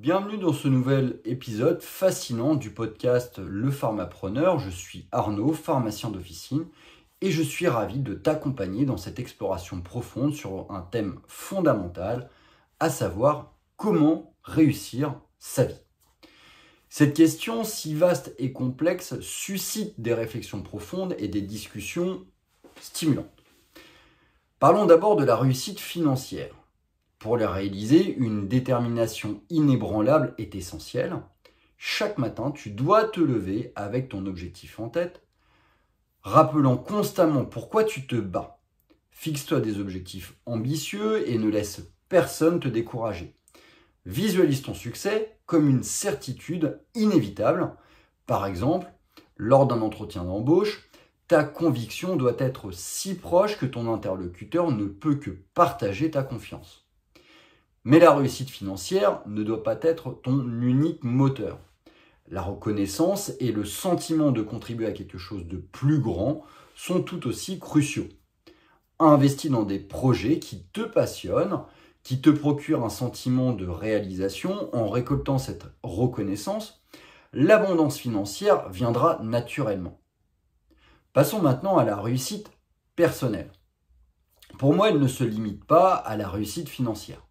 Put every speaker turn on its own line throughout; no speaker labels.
Bienvenue dans ce nouvel épisode fascinant du podcast Le Pharmapreneur. Je suis Arnaud, pharmacien d'officine, et je suis ravi de t'accompagner dans cette exploration profonde sur un thème fondamental, à savoir comment réussir sa vie. Cette question si vaste et complexe suscite des réflexions profondes et des discussions stimulantes. Parlons d'abord de la réussite financière. Pour la réaliser, une détermination inébranlable est essentielle. Chaque matin, tu dois te lever avec ton objectif en tête, rappelant constamment pourquoi tu te bats. Fixe-toi des objectifs ambitieux et ne laisse personne te décourager. Visualise ton succès comme une certitude inévitable. Par exemple, lors d'un entretien d'embauche, ta conviction doit être si proche que ton interlocuteur ne peut que partager ta confiance. Mais la réussite financière ne doit pas être ton unique moteur. La reconnaissance et le sentiment de contribuer à quelque chose de plus grand sont tout aussi cruciaux. Investis dans des projets qui te passionnent, qui te procurent un sentiment de réalisation en récoltant cette reconnaissance, l'abondance financière viendra naturellement. Passons maintenant à la réussite personnelle. Pour moi, elle ne se limite pas à la réussite financière.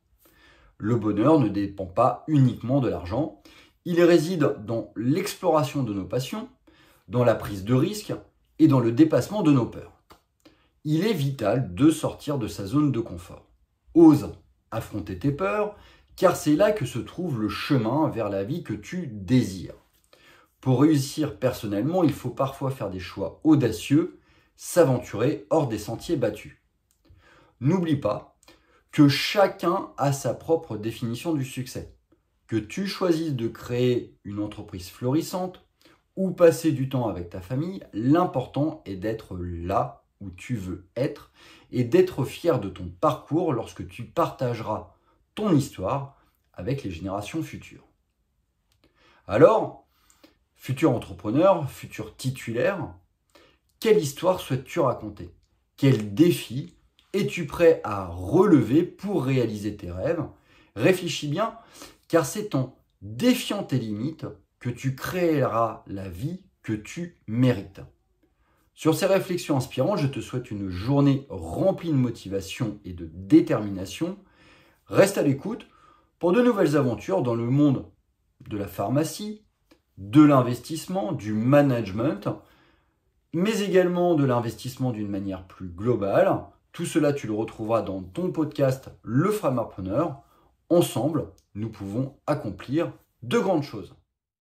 Le bonheur ne dépend pas uniquement de l'argent, il réside dans l'exploration de nos passions, dans la prise de risques et dans le dépassement de nos peurs. Il est vital de sortir de sa zone de confort. Ose affronter tes peurs, car c'est là que se trouve le chemin vers la vie que tu désires. Pour réussir personnellement, il faut parfois faire des choix audacieux, s'aventurer hors des sentiers battus. N'oublie pas que chacun a sa propre définition du succès. Que tu choisisses de créer une entreprise florissante ou passer du temps avec ta famille, l'important est d'être là où tu veux être et d'être fier de ton parcours lorsque tu partageras ton histoire avec les générations futures. Alors, futur entrepreneur, futur titulaire, quelle histoire souhaites-tu raconter? Quel défi es-tu prêt à relever pour réaliser tes rêves? Réfléchis bien, car c'est en défiant tes limites que tu créeras la vie que tu mérites. Sur ces réflexions inspirantes, je te souhaite une journée remplie de motivation et de détermination. Reste à l'écoute pour de nouvelles aventures dans le monde de la pharmacie, de l'investissement, du management, mais également de l'investissement d'une manière plus globale. Tout cela, tu le retrouveras dans ton podcast Le Pharmapreneur. Ensemble, nous pouvons accomplir de grandes choses.